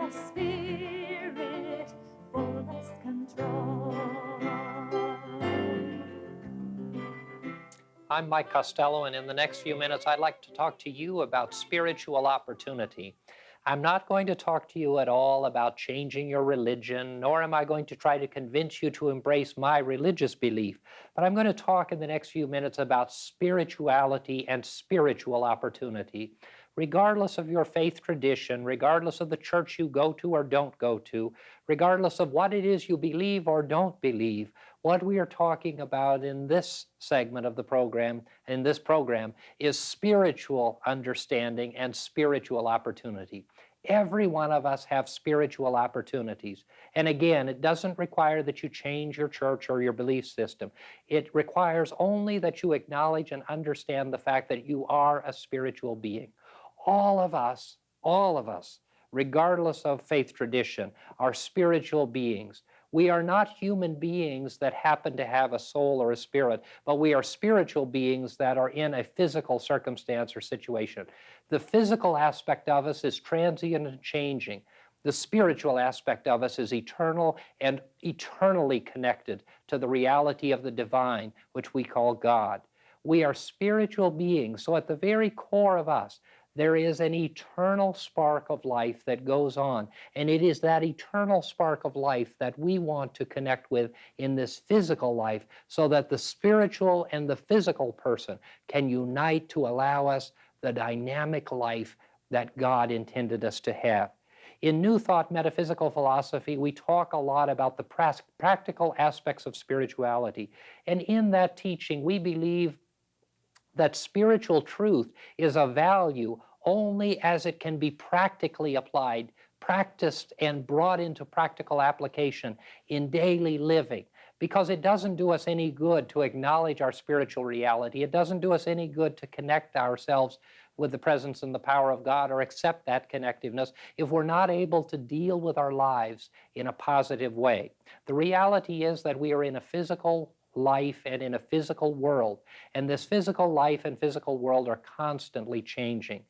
the Spirit fullest control. I'm Mike Costello, and in the next few minutes, I'd like to talk to you about spiritual opportunity. I'm not going to talk to you at all about changing your religion, nor am I going to try to convince you to embrace my religious belief, but I'm going to talk in the next few minutes about spirituality and spiritual opportunity. Regardless of your faith tradition, regardless of the church you go to or don't go to, regardless of what it is you believe or don't believe, what we are talking about in this segment of the program, in this program, is spiritual understanding and spiritual opportunity. Every one of us have spiritual opportunities. And again, it doesn't require that you change your church or your belief system. It requires only that you acknowledge and understand the fact that you are a spiritual being. All of us, regardless of faith tradition, are spiritual beings. We are not human beings that happen to have a soul or a spirit, but we are spiritual beings that are in a physical circumstance or situation. The physical aspect of us is transient and changing. The spiritual aspect of us is eternal and eternally connected to the reality of the divine, which we call God. We are spiritual beings, so at the very core of us, there is an eternal spark of life that goes on, and it is that eternal spark of life that we want to connect with in this physical life so that the spiritual and the physical person can unite to allow us the dynamic life that God intended us to have. In New Thought metaphysical philosophy, we talk a lot about the practical aspects of spirituality, and in that teaching, we believe that spiritual truth is of value only as it can be practically applied, practiced, and brought into practical application in daily living. Because it doesn't do us any good to acknowledge our spiritual reality. It doesn't do us any good to connect ourselves with the presence and the power of God or accept that connectiveness if we're not able to deal with our lives in a positive way. The reality is that we are in a physical life and in a physical world, and this physical life and physical world are constantly changing.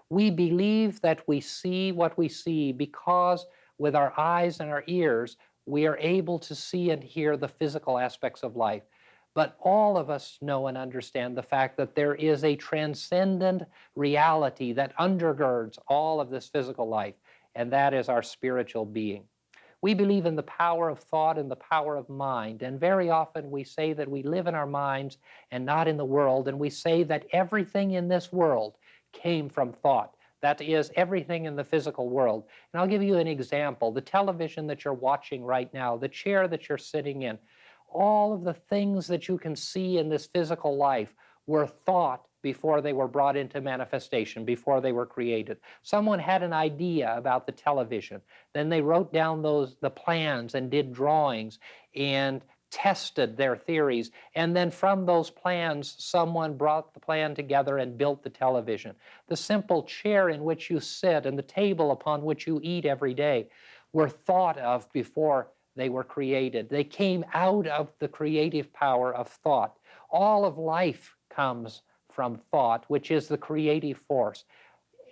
We believe that we see what we see because with our eyes and our ears, we are able to see and hear the physical aspects of life. But all of us know and understand the fact that there is a transcendent reality that undergirds all of this physical life, and that is our spiritual being. We believe in the power of thought and the power of mind, and very often we say that we live in our minds and not in the world, and we say that everything in this world came from thought. That is, everything in the physical world. And I'll give you an example. The television that you're watching right now, the chair that you're sitting in, all of the things that you can see in this physical life were thought before they were brought into manifestation, before they were created. Someone had an idea about the television. Then they wrote down the plans and did drawings and tested their theories. And then from those plans, someone brought the plan together and built the television. The simple chair in which you sit and the table upon which you eat every day were thought of before they were created. They came out of the creative power of thought. All of life comes from thought, which is the creative force.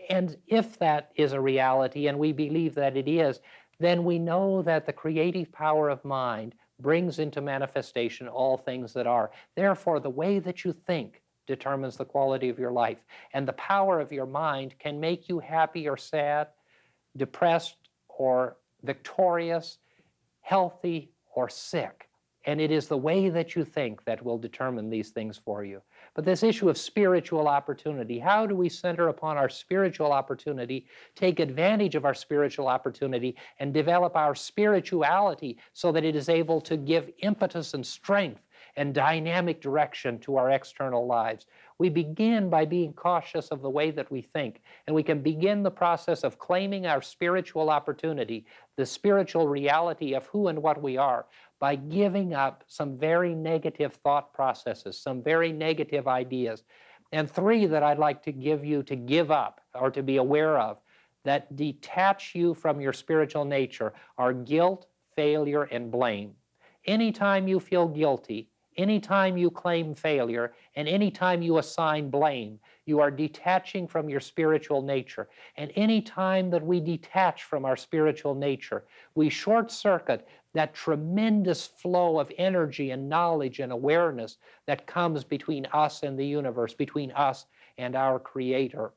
And if that is a reality, and we believe that it is, then we know that the creative power of mind brings into manifestation all things that are. Therefore, the way that you think determines the quality of your life. And the power of your mind can make you happy or sad, depressed or victorious, healthy or sick. And it is the way that you think that will determine these things for you. But this issue of spiritual opportunity, how do we center upon our spiritual opportunity, take advantage of our spiritual opportunity, and develop our spirituality so that it is able to give impetus and strength and dynamic direction to our external lives? We begin by being cautious of the way that we think, and we can begin the process of claiming our spiritual opportunity, the spiritual reality of who and what we are, by giving up some very negative thought processes, some very negative ideas. And three that I'd like to give you to give up or to be aware of that detach you from your spiritual nature are guilt, failure, and blame. Anytime you feel guilty, anytime you claim failure, and anytime you assign blame, You are detaching from your spiritual nature. And any time that we detach from our spiritual nature, we short circuit that tremendous flow of energy and knowledge and awareness that comes between us and the universe, between us and our Creator.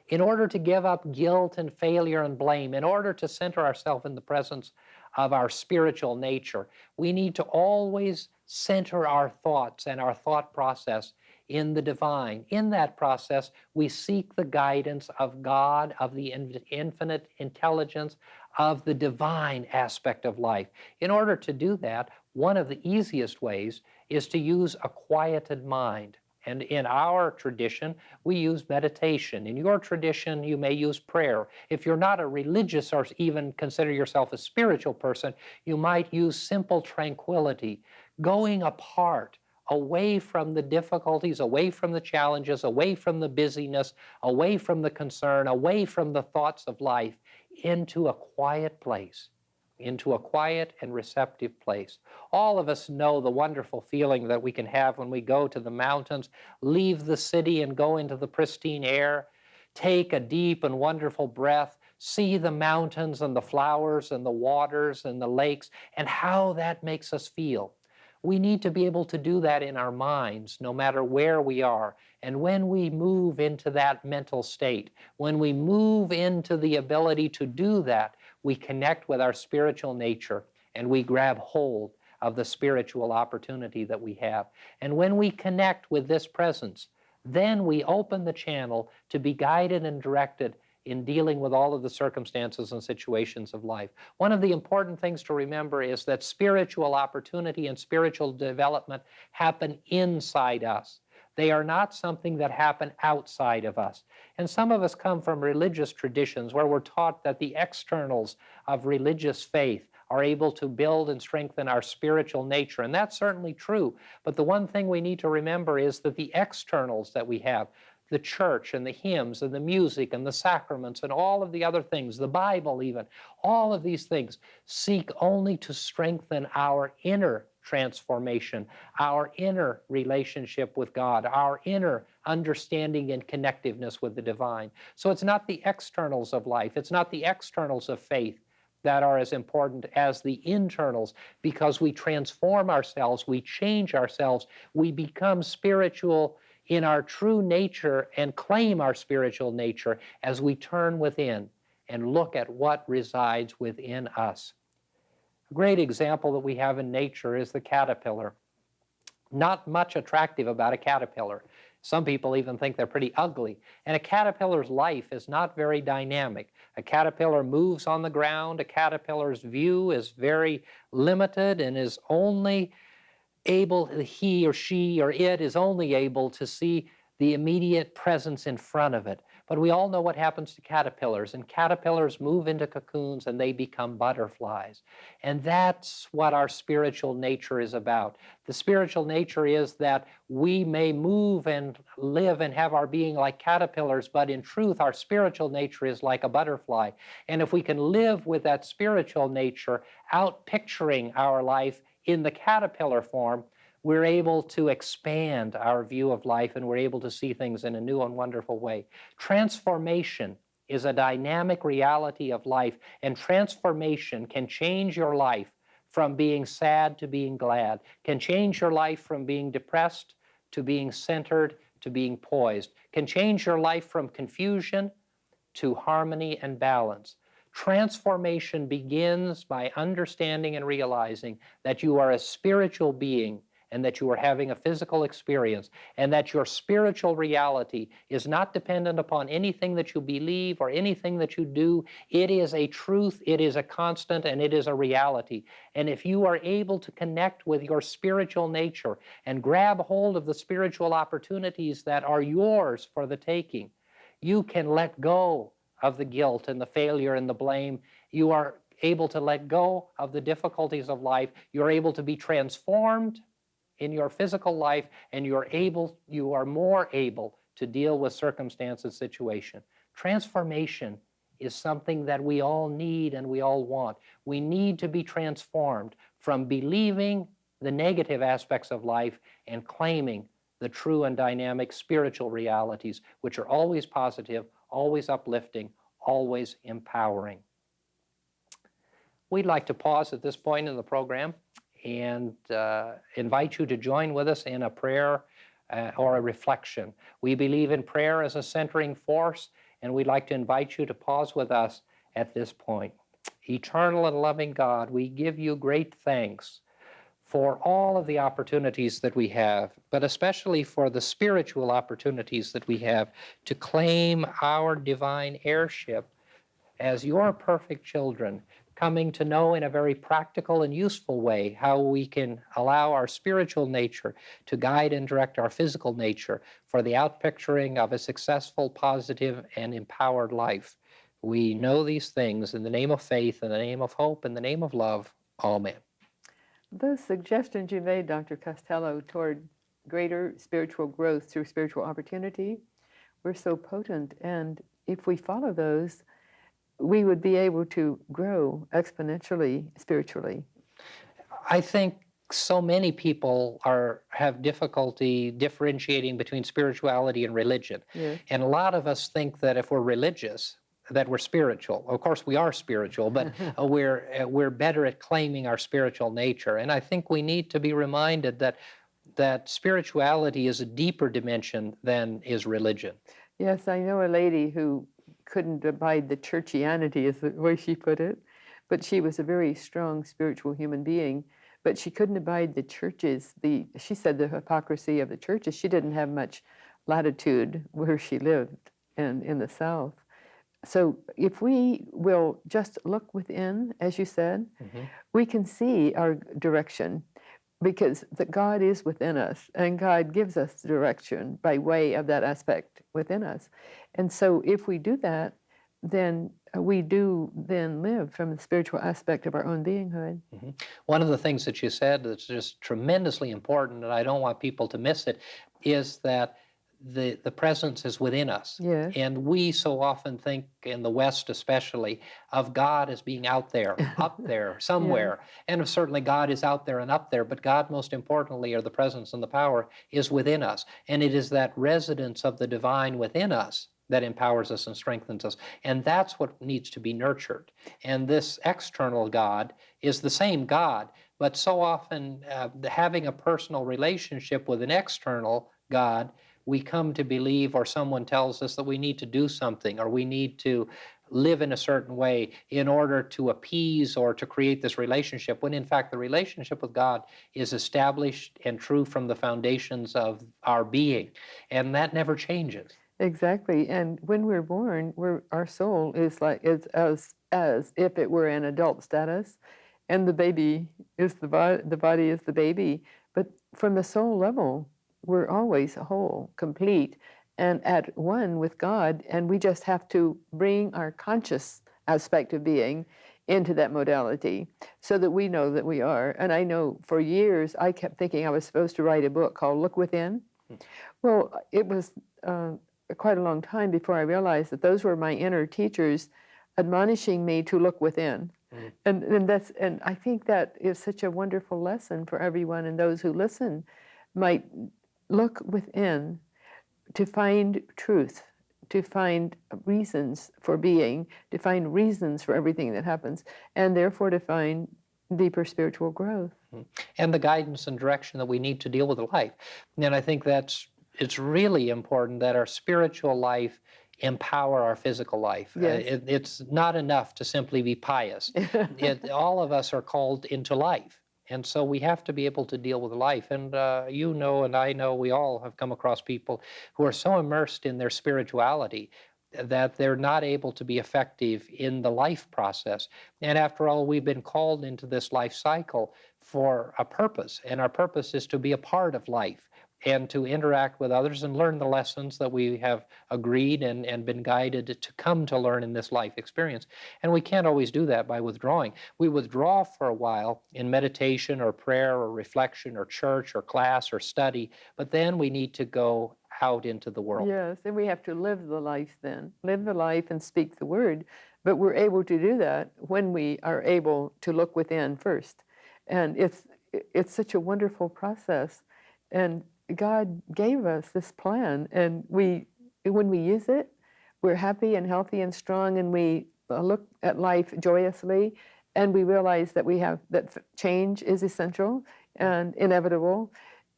In order to give up guilt and failure and blame, in order to center ourselves in the presence of our spiritual nature, we need to always center our thoughts and our thought process in the divine. In that process, we seek the guidance of God, of the infinite intelligence, of the divine aspect of life. In order to do that, one of the easiest ways is to use a quieted mind. And in our tradition, we use meditation. In your tradition, you may use prayer. If you're not a religious or even consider yourself a spiritual person, you might use simple tranquility, going apart, away from the difficulties, away from the challenges, away from the busyness, away from the concern, away from the thoughts of life, into a quiet place, into a quiet and receptive place. All of us know the wonderful feeling that we can have when we go to the mountains, leave the city and go into the pristine air, take a deep and wonderful breath, see the mountains and the flowers and the waters and the lakes, and how that makes us feel. We need to be able to do that in our minds, no matter where we are. And when we move into that mental state, when we move into the ability to do that, we connect with our spiritual nature and we grab hold of the spiritual opportunity that we have. And when we connect with this presence, then we open the channel to be guided and directed in dealing with all of the circumstances and situations of life. One of the important things to remember is that spiritual opportunity and spiritual development happen inside us. They are not something that happen outside of us. And some of us come from religious traditions where we're taught that the externals of religious faith are able to build and strengthen our spiritual nature. And that's certainly true. But the one thing we need to remember is that the externals that we have, the church and the hymns and the music and the sacraments and all of the other things, the Bible even, all of these things seek only to strengthen our inner transformation, our inner relationship with God, our inner understanding and connectiveness with the divine. So it's not the externals of life, it's not the externals of faith that are as important as the internals, because we transform ourselves, we change ourselves, we become spiritual in our true nature and claim our spiritual nature as we turn within and look at what resides within us. A great example that we have in nature is the caterpillar. Not much attractive about a caterpillar. Some people even think they're pretty ugly. And a caterpillar's life is not very dynamic. A caterpillar moves on the ground. A caterpillar's view is very limited and is only able, he or she or it is only able to see the immediate presence in front of it. But we all know what happens to caterpillars, and caterpillars move into cocoons and they become butterflies. And that's what our spiritual nature is about. The spiritual nature is that we may move and live and have our being like caterpillars, but in truth, our spiritual nature is like a butterfly. And if we can live with that spiritual nature, out picturing our life in the caterpillar form, we're able to expand our view of life and we're able to see things in a new and wonderful way. Transformation is a dynamic reality of life, and transformation can change your life from being sad to being glad, can change your life from being depressed to being centered to being poised, can change your life from confusion to harmony and balance. Transformation begins by understanding and realizing that you are a spiritual being and that you are having a physical experience, and that your spiritual reality is not dependent upon anything that you believe or anything that you do. It is a truth, it is a constant, and it is a reality. And if you are able to connect with your spiritual nature and grab hold of the spiritual opportunities that are yours for the taking, you can let go of the guilt and the failure and the blame. You are able to let go of the difficulties of life. You're able to be transformed in your physical life, and you are more able to deal with circumstance and situation. Transformation is something that we all need and we all want. We need to be transformed from believing the negative aspects of life and claiming the true and dynamic spiritual realities, which are always positive, always uplifting, always empowering. We'd like to pause at this point in the program and invite you to join with us in a prayer or a reflection. We believe in prayer as a centering force, and we'd like to invite you to pause with us at this point. Eternal and loving God, we give you great thanks for all of the opportunities that we have, but especially for the spiritual opportunities that we have to claim our divine heirship as your perfect children, coming to know in a very practical and useful way how we can allow our spiritual nature to guide and direct our physical nature for the outpicturing of a successful, positive, and empowered life. We know these things in the name of faith, in the name of hope, in the name of love. Amen. Those suggestions you made, Dr. Costello, toward greater spiritual growth through spiritual opportunity were so potent. And if we follow those, we would be able to grow exponentially spiritually. I think so many people have difficulty differentiating between spirituality and religion. Yes. And a lot of us think that if we're religious, that we're spiritual. Of course, we are spiritual, but we're better at claiming our spiritual nature. And I think we need to be reminded that spirituality is a deeper dimension than is religion. Yes, I know a lady who couldn't abide the churchianity, is the way she put it, but she was a very strong spiritual human being. But she couldn't abide the churches. She said the hypocrisy of the churches. She didn't have much latitude where she lived and in the South. So if we will just look within, as you said, we can see our direction, because God is within us, and God gives us direction by way of that aspect within us. And so if we do that, then we do then live from the spiritual aspect of our own beinghood. One of the things that you said that's just tremendously important, and I don't want people to miss it, is that the presence is within us. Yes. And we so often think, in the West especially, of God as being out there, up there, somewhere. And certainly God is out there and up there, but God, most importantly, or the presence and the power, is within us. And it is that residence of the divine within us that empowers us and strengthens us. And that's what needs to be nurtured. And this external God is the same God, but so often having a personal relationship with an external God, we come to believe, or someone tells us that we need to do something, or we need to live in a certain way in order to appease or to create this relationship, when in fact the relationship with God is established and true from the foundations of our being, and that never changes. Exactly. And when we're born, our soul is as if it were an adult status, and the baby is the body is the baby. But from the soul level, we're always whole, complete, and at one with God. And we just have to bring our conscious aspect of being into that modality so that we know that we are. And I know for years I kept thinking I was supposed to write a book called Look Within. Well, it was quite a long time before I realized that those were my inner teachers admonishing me to look within. And I think that is such a wonderful lesson for everyone, and those who listen might look within to find truth, to find reasons for being, to find reasons for everything that happens, and therefore to find deeper spiritual growth. And the guidance and direction that we need to deal with life. And I think it's really important that our spiritual life empower our physical life. Yes. It's not enough to simply be pious. All of us are called into life. And so we have to be able to deal with life. And you know, and I know, we all have come across people who are so immersed in their spirituality that they're not able to be effective in the life process. And after all, we've been called into this life cycle for a purpose. And our purpose is to be a part of life and to interact with others and learn the lessons that we have agreed and been guided to come to learn in this life experience. And we can't always do that by withdrawing. We withdraw for a while in meditation or prayer or reflection or church or class or study, but then we need to go out into the world. Yes, and we have to live the life then. Live the life and speak the word. But we're able to do that when we are able to look within first. And it's such a wonderful process. And God gave us this plan, and when we use it, we're happy and healthy and strong, and we look at life joyously, and we realize that change is essential and inevitable.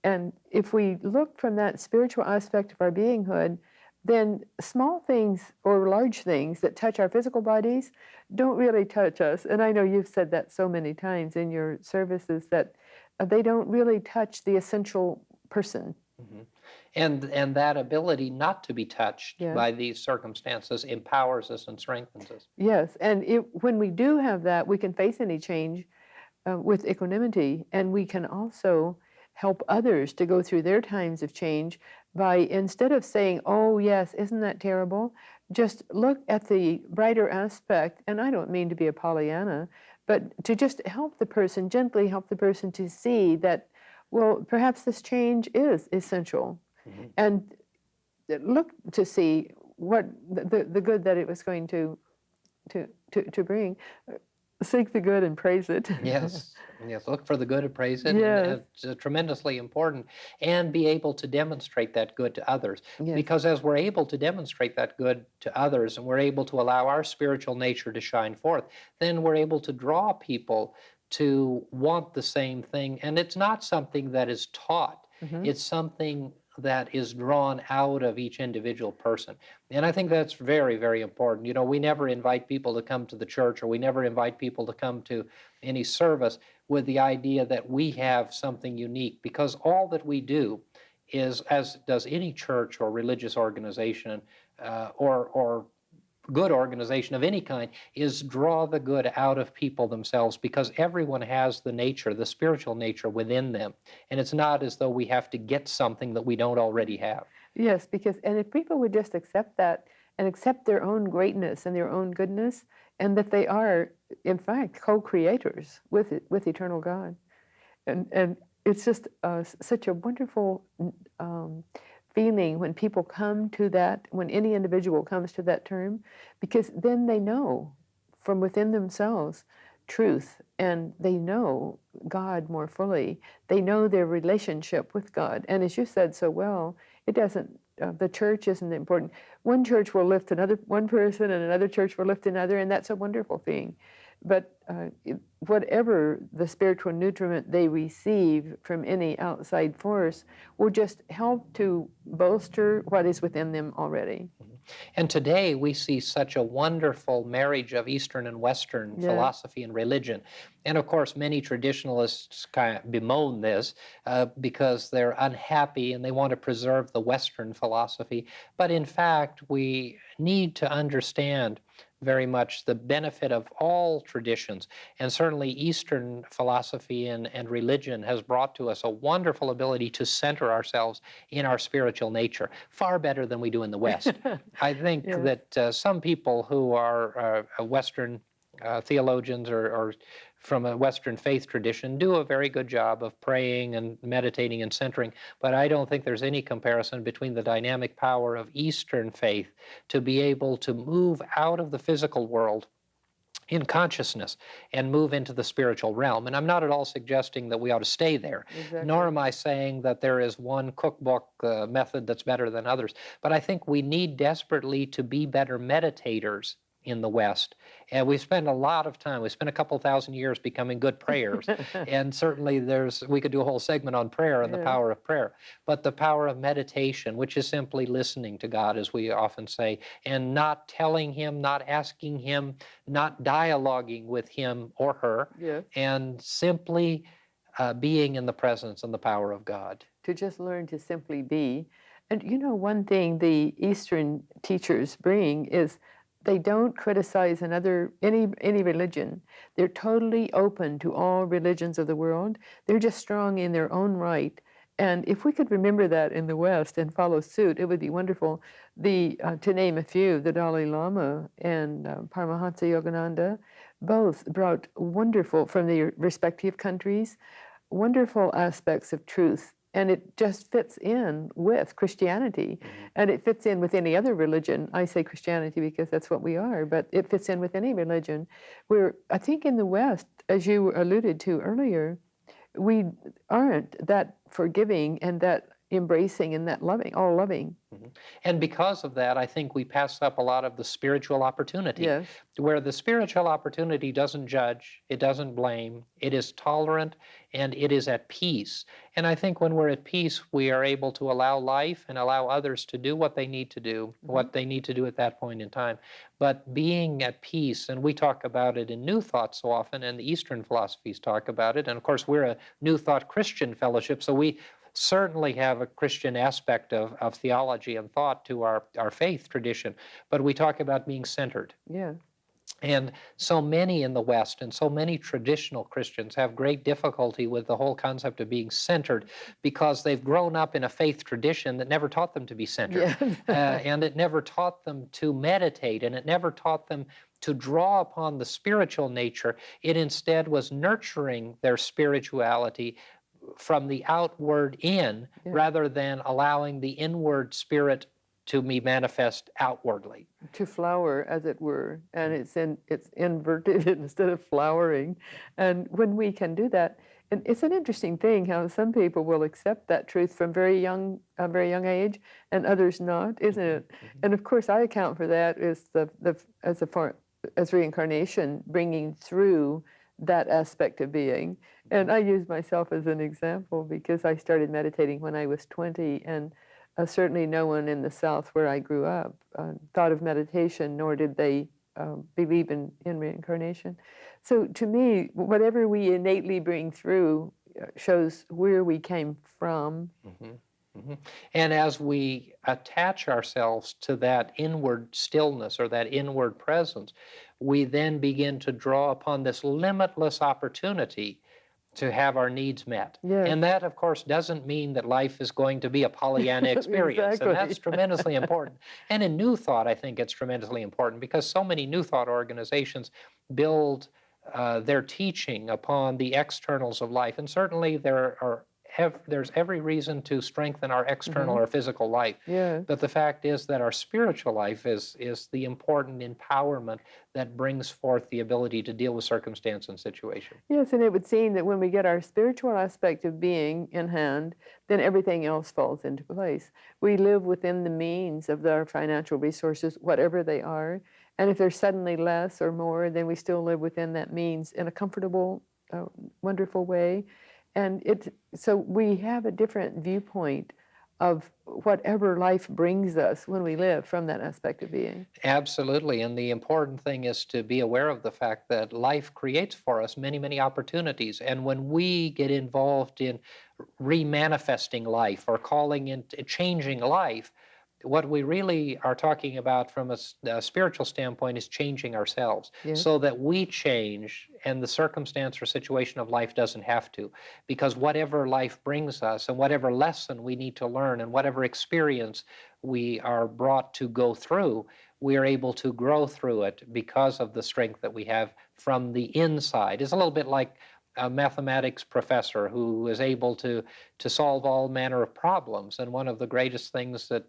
And if we look from that spiritual aspect of our beinghood, then small things or large things that touch our physical bodies don't really touch us. And I know you've said that so many times in your services, that they don't really touch the essential person. Mhm. And that ability not to be touched Yes. by these circumstances empowers us and strengthens us. Yes, and when we do have that, we can face any change with equanimity, and we can also help others to go through their times of change by, instead of saying, "Oh yes, isn't that terrible?" just look at the brighter aspect. And I don't mean to be a Pollyanna, but to just help the person, gently help the person to see that, well, perhaps this change is essential, Mhm. and look to see what the good that it was going to bring. Seek the good and praise it. Yes, yes. Look for the good and praise it, and Yes. it's tremendously important, and be able to demonstrate that good to others. Yes. Because as we're able to demonstrate that good to others, and we're able to allow our spiritual nature to shine forth, then we're able to draw people to want the same thing. And it's not something that is taught; Mhm. it's something that is drawn out of each individual person. And I think that's very, very important. You know, we never invite people to come to the church, or we never invite people to come to any service with the idea that we have something unique, because all that we do is, as does any church or religious organization, or good organization of any kind, is draw the good out of people themselves, because everyone has the nature, the spiritual nature within them. And it's not as though we have to get something that we don't already have. Yes, and if people would just accept that and accept their own greatness and their own goodness, and that they are, in fact, co-creators with eternal God, and it's just such a wonderful feeling when people come to that, when any individual comes to that term, because then they know from within themselves truth, and they know God more fully. They know their relationship with God. And as you said so well, it doesn't, the church isn't important. One church will lift one person, and another church will lift another, and that's a wonderful thing. But whatever the spiritual nutriment they receive from any outside force will just help to bolster what is within them already. And today we see such a wonderful marriage of Eastern and Western philosophy and religion. And of course, many traditionalists kind of bemoan this because they're unhappy and they want to preserve the Western philosophy. But in fact, we need to understand very much the benefit of all traditions. And certainly Eastern philosophy and religion has brought to us a wonderful ability to center ourselves in our spiritual nature, far better than we do in the West. I think that some people who are Western theologians or from a Western faith tradition do a very good job of praying and meditating and centering, but I don't think there's any comparison between the dynamic power of Eastern faith to be able to move out of the physical world in consciousness and move into the spiritual realm. And I'm not at all suggesting that we ought to stay there, nor am I saying that there is one cookbook method that's better than others. But I think we need desperately to be better meditators in the West. And we spend a lot of time, we spent a couple thousand years becoming good prayers. And certainly we could do a whole segment on prayer and the power of prayer. But the power of meditation, which is simply listening to God, as we often say, and not telling him, not asking him, not dialoguing with him or her, and simply being in the presence and the power of God. To just learn to simply be. And you know, one thing the Eastern teachers bring is they don't criticize any religion. They're totally open to all religions of the world. They're just strong in their own right. And if we could remember that in the West and follow suit, it would be wonderful. To name a few, the Dalai Lama and Paramahansa Yogananda both brought wonderful, from their respective countries, wonderful aspects of truth. And it just fits in with Christianity. And it fits in with any other religion. I say Christianity because that's what we are, but it fits in with any religion. I think in the West, as you alluded to earlier, we aren't that forgiving and that embracing and that loving, all loving. And because of that, I think we pass up a lot of the spiritual opportunity, Yes. where the spiritual opportunity doesn't judge, it doesn't blame, it is tolerant, and it is at peace. And I think when we're at peace, we are able to allow life and allow others to do what they need to do, what they need to do at that point in time. But being at peace, and we talk about it in New Thought so often, and the Eastern philosophies talk about it. And of course, we're a New Thought Christian fellowship, so we certainly have a Christian aspect of theology and thought to our faith tradition, but we talk about being centered. Yeah. And so many in the West and so many traditional Christians have great difficulty with the whole concept of being centered because they've grown up in a faith tradition that never taught them to be centered. Yeah. And it never taught them to meditate, and it never taught them to draw upon the spiritual nature. It instead was nurturing their spirituality from the outward in, rather than allowing the inward spirit to be manifest outwardly. To flower, as it were, and it's inverted instead of flowering. And when we can do that, and it's an interesting thing how some people will accept that truth from a very young age, and others not, isn't it? And of course, I account for that as reincarnation, bringing through that aspect of being. And I use myself as an example because I started meditating when I was 20, and certainly no one in the South where I grew up thought of meditation, nor did they believe in reincarnation. So to me, whatever we innately bring through shows where we came from. And as we attach ourselves to that inward stillness or that inward presence, we then begin to draw upon this limitless opportunity to have our needs met. Yes. And that, of course, doesn't mean that life is going to be a Pollyanna experience. Exactly. And that's tremendously important. And in New Thought, I think it's tremendously important because so many New Thought organizations build their teaching upon the externals of life. And certainly there's every reason to strengthen our external or physical life. Yeah. But the fact is that our spiritual life is the important empowerment that brings forth the ability to deal with circumstance and situation. Yes, and it would seem that when we get our spiritual aspect of being in hand, then everything else falls into place. We live within the means of our financial resources, whatever they are. And if there's suddenly less or more, then we still live within that means in a comfortable, wonderful way. And so we have a different viewpoint of whatever life brings us when we live from that aspect of being. Absolutely. And the important thing is to be aware of the fact that life creates for us many, many opportunities. And when we get involved in remanifesting life or calling into changing life, what we really are talking about from a spiritual standpoint is changing ourselves, so that we change and the circumstance or situation of life doesn't have to. Because whatever life brings us and whatever lesson we need to learn and whatever experience we are brought to go through, we are able to grow through it because of the strength that we have from the inside. It's a little bit like a mathematics professor who is able to solve all manner of problems. And one of the greatest things that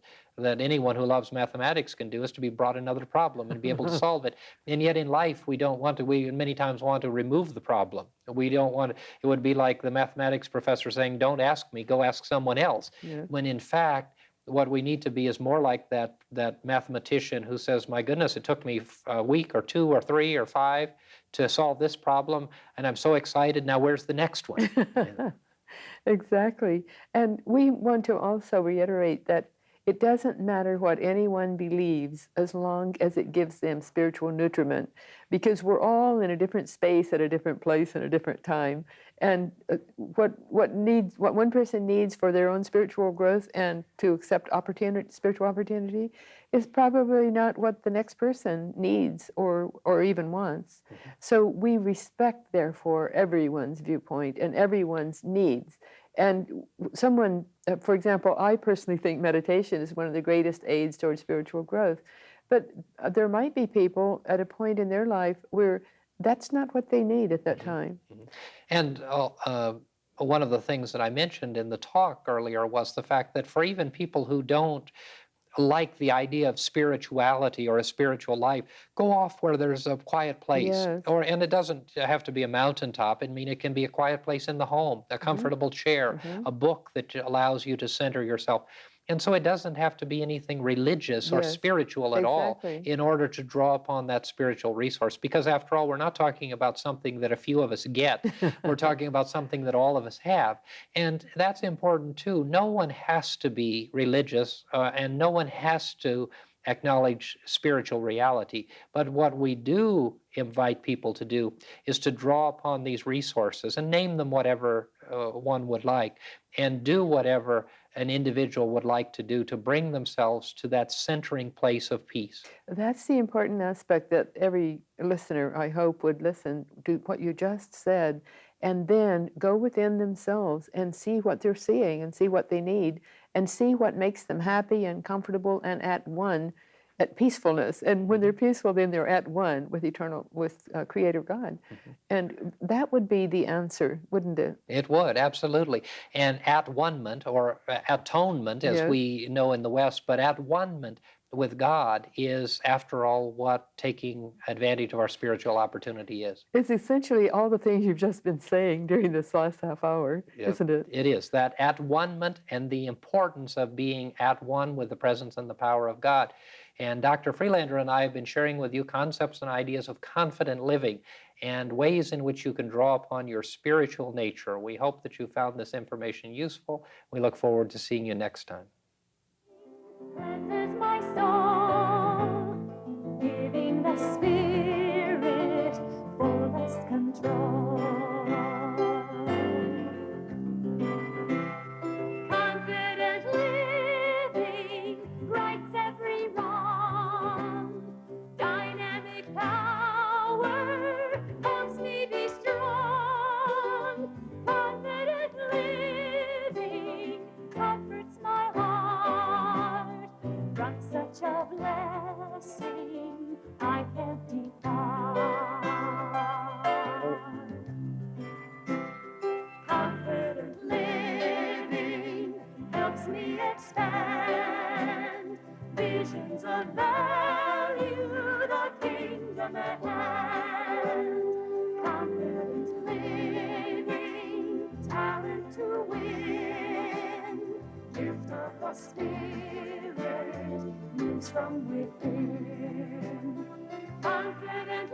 anyone who loves mathematics can do is to be brought another problem and be able to solve it. And yet in life, we don't want to, we many times want to remove the problem. We don't want to, it would be like the mathematics professor saying, don't ask me, go ask someone else. When in fact, what we need to be is more like that mathematician who says, my goodness, it took me a week or 2 or 3 or 5 to solve this problem, and I'm so excited, now where's the next one? Exactly. And we want to also reiterate that it doesn't matter what anyone believes as long as it gives them spiritual nutriment, because we're all in a different space at a different place at a different time. And what one person needs for their own spiritual growth and to accept spiritual opportunity is probably not what the next person needs or even wants. So we respect, therefore, everyone's viewpoint and everyone's needs. And someone, for example, I personally think meditation is one of the greatest aids towards spiritual growth. But there might be people at a point in their life where that's not what they need at that time. And one of the things that I mentioned in the talk earlier was the fact that for even people who don't like the idea of spirituality or a spiritual life, go off where there's a quiet place. Yes. And it doesn't have to be a mountaintop. I mean, it can be a quiet place in the home, a comfortable chair, a book that allows you to center yourself. And so it doesn't have to be anything religious or Yes, spiritual at all exactly. in order to draw upon that spiritual resource. Because after all, we're not talking about something that a few of us get. We're talking about something that all of us have. And that's important too. No one has to be religious and no one has to acknowledge spiritual reality. But what we do invite people to do is to draw upon these resources and name them whatever one would like, and do whatever an individual would like to do to bring themselves to that centering place of peace. That's the important aspect, that every listener, I hope, would listen to what you just said, and then go within themselves and see what they're seeing and see what they need and see what makes them happy and comfortable and at one, at peacefulness. And when they're peaceful, then they're at one with Creator God. And that would be the answer, wouldn't it? It would, absolutely. And at-one-ment, or atonement, as Yes. we know in the West, but at-one-ment with God is, after all, what taking advantage of our spiritual opportunity is. It's essentially all the things you've just been saying during this last half hour, isn't it? It is, that at-one-ment and the importance of being at one with the presence and the power of God. And Dr. Freelander and I have been sharing with you concepts and ideas of confident living and ways in which you can draw upon your spiritual nature. We hope that you found this information useful. We look forward to seeing you next time. This is my soul, giving the spirit fullest control. Confident living rights every wrong. Dynamic power helps me be strong. Confident living comforts my heart. From such a blessing I can't depart. Confident living helps me expand visions of value, the kingdom at hand. Confident living, talent to win, gift of the Spirit moves from within. Confident